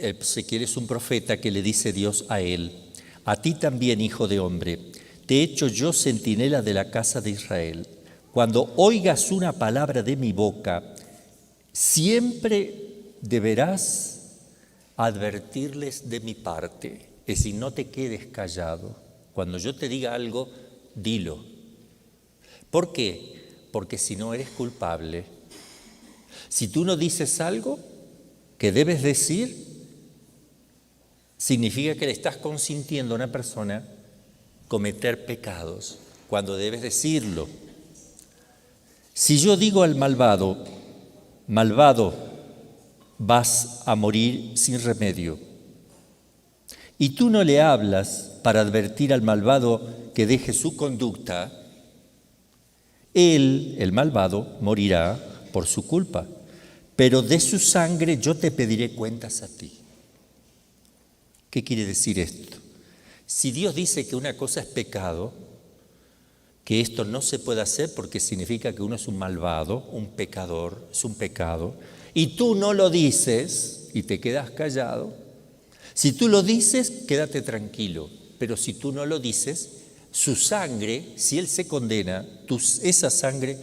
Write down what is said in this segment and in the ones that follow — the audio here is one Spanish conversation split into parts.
Ezequiel es un profeta que le dice Dios a él: a ti también, hijo de hombre, te he hecho yo centinela de la casa de Israel. Cuando oigas una palabra de mi boca, siempre deberás advertirles de mi parte. Es decir, no te quedes callado. Cuando yo te diga algo, dilo. ¿Por qué? Porque si no eres culpable. Si tú no dices algo que debes decir, significa que le estás consintiendo a una persona cometer pecados, cuando debes decirlo. Si yo digo al malvado, malvado, vas a morir sin remedio, y tú no le hablas para advertir al malvado que deje su conducta, él, el malvado, morirá por su culpa, pero de su sangre yo te pediré cuentas a ti. ¿Qué quiere decir esto? Si Dios dice que una cosa es pecado, que esto no se puede hacer porque significa que uno es un malvado, un pecador, es un pecado, y tú no lo dices y te quedas callado, si tú lo dices, quédate tranquilo, pero si tú no lo dices, su sangre, si Él se condena, esa sangre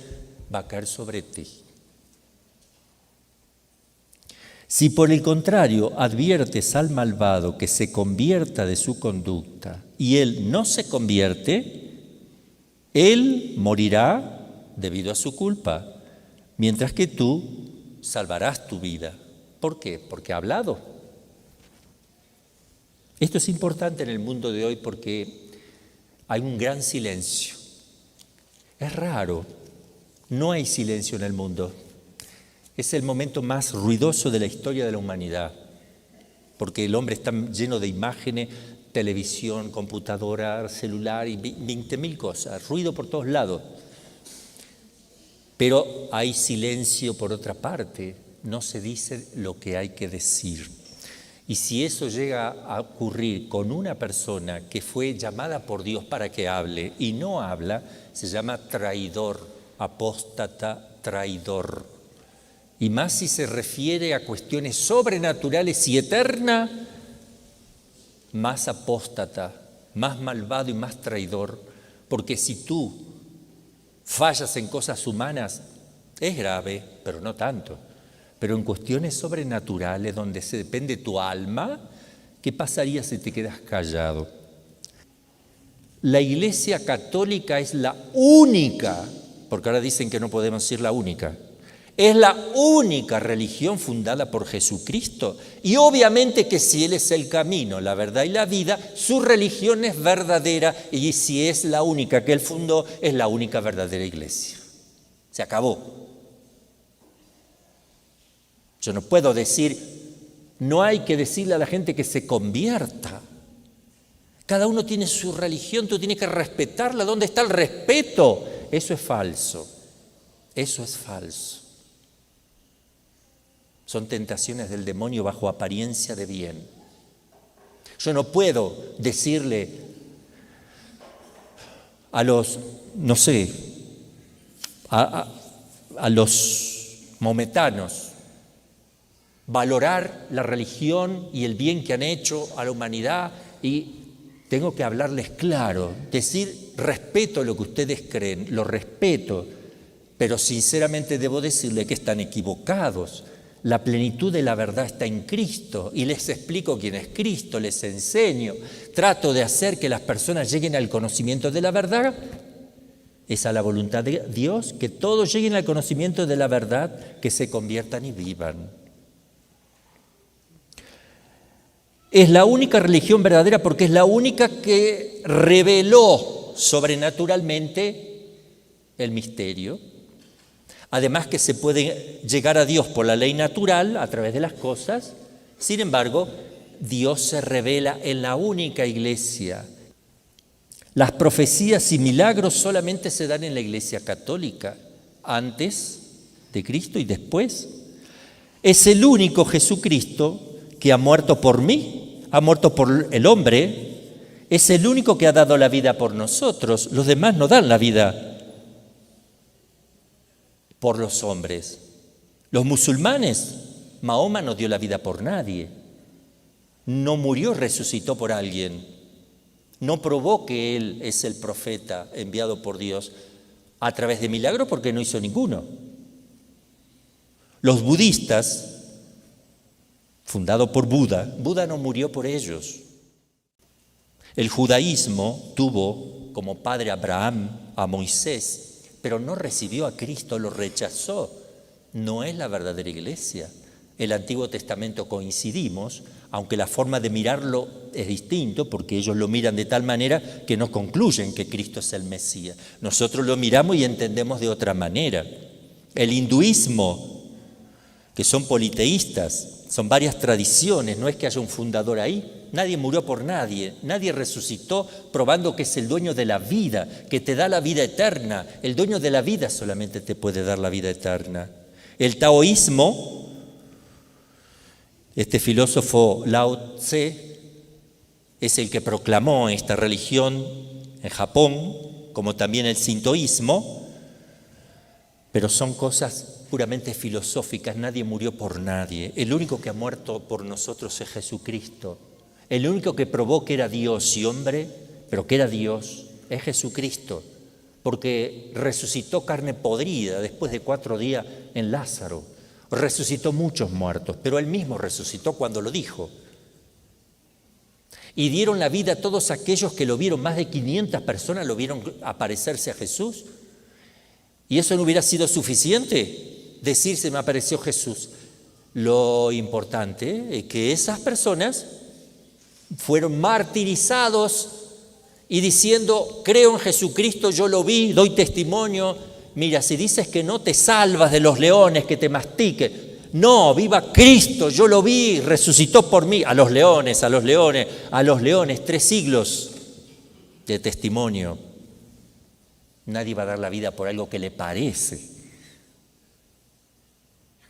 va a caer sobre ti. Si por el contrario adviertes al malvado que se convierta de su conducta y él no se convierte, él morirá debido a su culpa, mientras que tú salvarás tu vida. ¿Por qué? Porque ha hablado. Esto es importante en el mundo de hoy porque hay un gran silencio. Es raro, no hay silencio en el mundo. Es el momento más ruidoso de la historia de la humanidad, porque el hombre está lleno de imágenes, televisión, computadora, celular y 20.000 cosas, ruido por todos lados. Pero hay silencio por otra parte, no se dice lo que hay que decir. Y si eso llega a ocurrir con una persona que fue llamada por Dios para que hable y no habla, se llama traidor, apóstata, traidor. Y más si se refiere a cuestiones sobrenaturales y eternas, más apóstata, más malvado y más traidor, porque si tú fallas en cosas humanas, es grave, pero no tanto. Pero en cuestiones sobrenaturales, donde se depende tu alma, ¿qué pasaría si te quedas callado? La Iglesia Católica es la única, porque ahora dicen que no podemos decir la única, es la única religión fundada por Jesucristo. Y obviamente que si Él es el camino, la verdad y la vida, su religión es verdadera. Y si es la única que Él fundó, es la única verdadera iglesia. Se acabó. Yo no puedo decir, no hay que decirle a la gente que se convierta. Cada uno tiene su religión, tú tienes que respetarla. ¿Dónde está el respeto? Eso es falso. Eso es falso. Son tentaciones del demonio bajo apariencia de bien. Yo no puedo decirle a los, no sé, a los maometanos, valorar la religión y el bien que han hecho a la humanidad, y tengo que hablarles claro, decir, respeto lo que ustedes creen, lo respeto, pero sinceramente debo decirles que están equivocados. La plenitud de la verdad está en Cristo y les explico quién es Cristo, les enseño, trato de hacer que las personas lleguen al conocimiento de la verdad. Es a la voluntad de Dios que todos lleguen al conocimiento de la verdad, que se conviertan y vivan. Es la única religión verdadera porque es la única que reveló sobrenaturalmente el misterio. Además que se puede llegar a Dios por la ley natural a través de las cosas. Sin embargo, Dios se revela en la única iglesia. Las profecías y milagros solamente se dan en la Iglesia Católica, antes de Cristo y después. Es el único Jesucristo que ha muerto por mí, ha muerto por el hombre. Es el único que ha dado la vida por nosotros. Los demás no dan la vida por los hombres. Los musulmanes, Mahoma no dio la vida por nadie. no murió, resucitó por alguien. No probó que él es el profeta enviado por Dios a través de milagros porque no hizo ninguno. Los budistas, fundado por Buda, Buda no murió por ellos. El judaísmo tuvo como padre a Abraham, a Moisés, pero no recibió a Cristo, lo rechazó. No es la verdadera iglesia. El Antiguo Testamento coincidimos, aunque la forma de mirarlo es distinto, porque ellos lo miran de tal manera que no concluyen que Cristo es el Mesías. Nosotros lo miramos y entendemos de otra manera. El hinduismo, que son politeístas, son varias tradiciones, no es que haya un fundador ahí. Nadie murió por nadie, nadie resucitó probando que es el dueño de la vida, que te da la vida eterna. El dueño de la vida solamente te puede dar la vida eterna. El taoísmo, este filósofo Lao Tse, es el que proclamó esta religión en Japón, como también el sintoísmo, pero son cosas puramente filosóficas, nadie murió por nadie. El único que ha muerto por nosotros es Jesucristo. El único que probó que era Dios y hombre, pero que era Dios, es Jesucristo, porque resucitó carne podrida después de 4 días en Lázaro. Resucitó muchos muertos, pero él mismo resucitó cuando lo dijo. Y dieron la vida a todos aquellos que lo vieron, más de 500 personas lo vieron aparecerse a Jesús. ¿Y eso no hubiera sido suficiente? Decir, se me apareció Jesús. Lo importante es que esas personas fueron martirizados y diciendo, creo en Jesucristo, yo lo vi, doy testimonio. Mira, si dices que no te salvas de los leones que te mastiquen. No, viva Cristo, yo lo vi, resucitó por mí. A los leones, 3 siglos de testimonio. Nadie va a dar la vida por algo que le parece,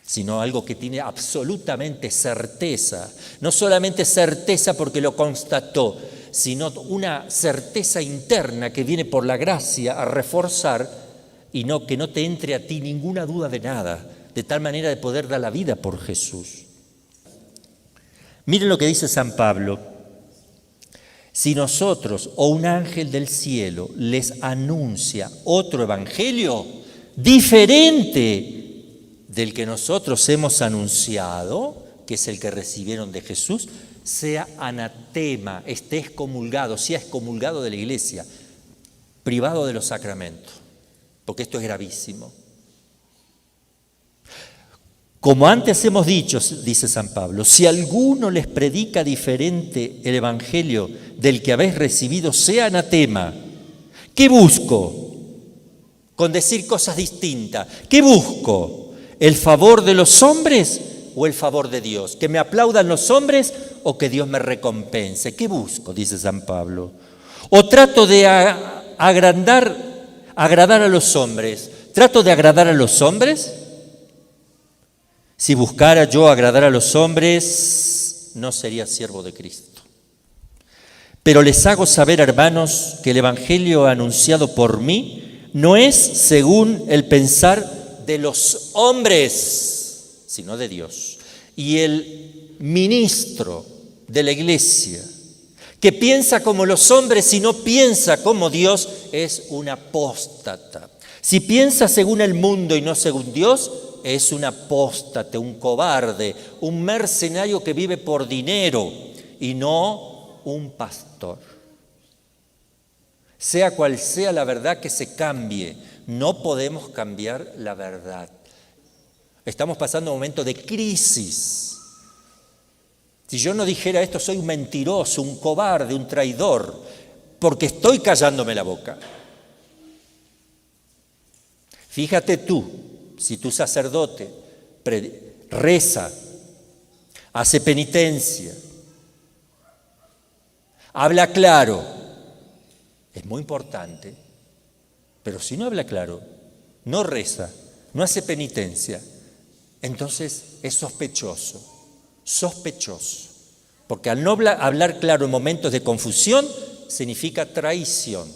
sino algo que tiene absolutamente certeza. No solamente certeza porque lo constató, sino una certeza interna que viene por la gracia a reforzar y que no te entre a ti ninguna duda de nada, de tal manera de poder dar la vida por Jesús. Miren lo que dice San Pablo. Si nosotros o un ángel del cielo les anuncia otro evangelio diferente del que nosotros hemos anunciado, que es el que recibieron de Jesús, sea anatema, esté excomulgado, sea excomulgado de la iglesia, privado de los sacramentos, porque esto es gravísimo. Como antes hemos dicho, dice San Pablo, si alguno les predica diferente el evangelio del que habéis recibido, sea anatema. ¿Qué busco? Con decir cosas distintas. ¿Qué busco? ¿El favor de los hombres o el favor de Dios? ¿Que me aplaudan los hombres o que Dios me recompense? ¿Qué busco? Dice San Pablo. ¿O trato de agradar a los hombres? ¿Trato de agradar a los hombres? Si buscara yo agradar a los hombres, no sería siervo de Cristo. Pero les hago saber, hermanos, que el evangelio anunciado por mí no es según el pensar de los hombres, sino de Dios. Y el ministro de la iglesia, que piensa como los hombres y no piensa como Dios, es un apóstata. Si piensa según el mundo y no según Dios, es un apóstate, un cobarde, un mercenario que vive por dinero y no un pastor. Sea cual sea la verdad que se cambie, no podemos cambiar la verdad. Estamos pasando un momento de crisis. Si yo no dijera esto, soy un mentiroso, un cobarde, un traidor, porque estoy callándome la boca. Fíjate tú. Si tu sacerdote reza, hace penitencia, habla claro, es muy importante, pero si no habla claro, no reza, no hace penitencia, entonces es sospechoso, porque al no hablar claro en momentos de confusión significa traición.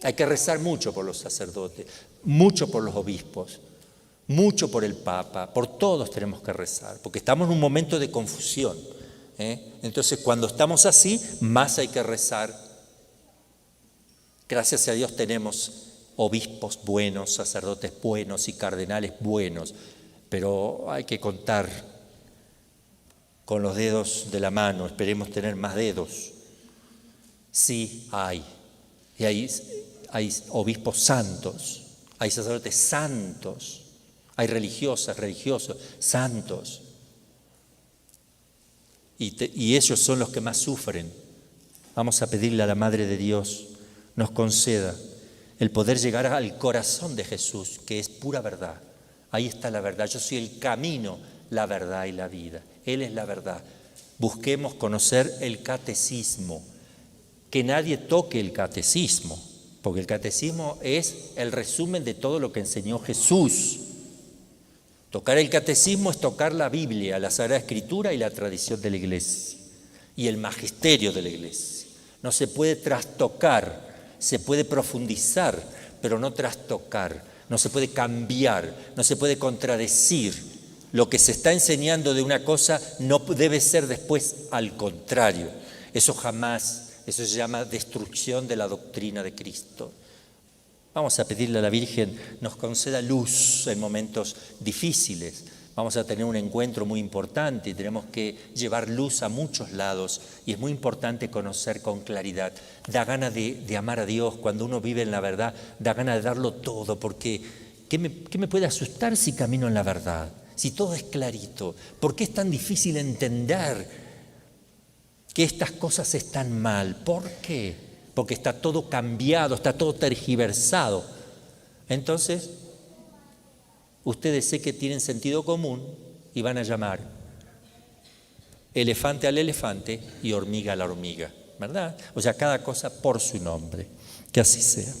Hay que rezar mucho por los sacerdotes, mucho por los obispos, mucho por el Papa, por todos tenemos que rezar, porque estamos en un momento de confusión. Entonces, cuando estamos así, más hay que rezar. Gracias a Dios tenemos obispos buenos, sacerdotes buenos y cardenales buenos, pero hay que contar con los dedos de la mano, esperemos tener más dedos. Sí, hay. Y hay obispos santos, hay sacerdotes santos, hay religiosas, religiosos, santos. Y ellos son los que más sufren. Vamos a pedirle a la Madre de Dios nos conceda el poder llegar al corazón de Jesús, que es pura verdad. Ahí está la verdad. Yo soy el camino, la verdad y la vida. Él es la verdad. Busquemos conocer el catecismo. Que nadie toque el catecismo, porque el catecismo es el resumen de todo lo que enseñó Jesús. Tocar el catecismo es tocar la Biblia, la Sagrada Escritura y la tradición de la Iglesia y el magisterio de la Iglesia. No se puede trastocar, se puede profundizar, pero no trastocar, no se puede cambiar, no se puede contradecir. Lo que se está enseñando de una cosa no debe ser después al contrario. Eso jamás, eso se llama destrucción de la doctrina de Cristo. Vamos a pedirle a la Virgen nos conceda luz en momentos difíciles. Vamos a tener un encuentro muy importante y tenemos que llevar luz a muchos lados y es muy importante conocer con claridad. Da gana de amar a Dios cuando uno vive en la verdad, da gana de darlo todo, porque ¿qué me puede asustar si camino en la verdad? Si todo es clarito, ¿por qué es tan difícil entender que estas cosas están mal? ¿Por qué? Porque está todo cambiado, está todo tergiversado. Entonces, ustedes sé que tienen sentido común y van a llamar elefante al elefante y hormiga a la hormiga, ¿verdad? O sea, cada cosa por su nombre. Que así sea.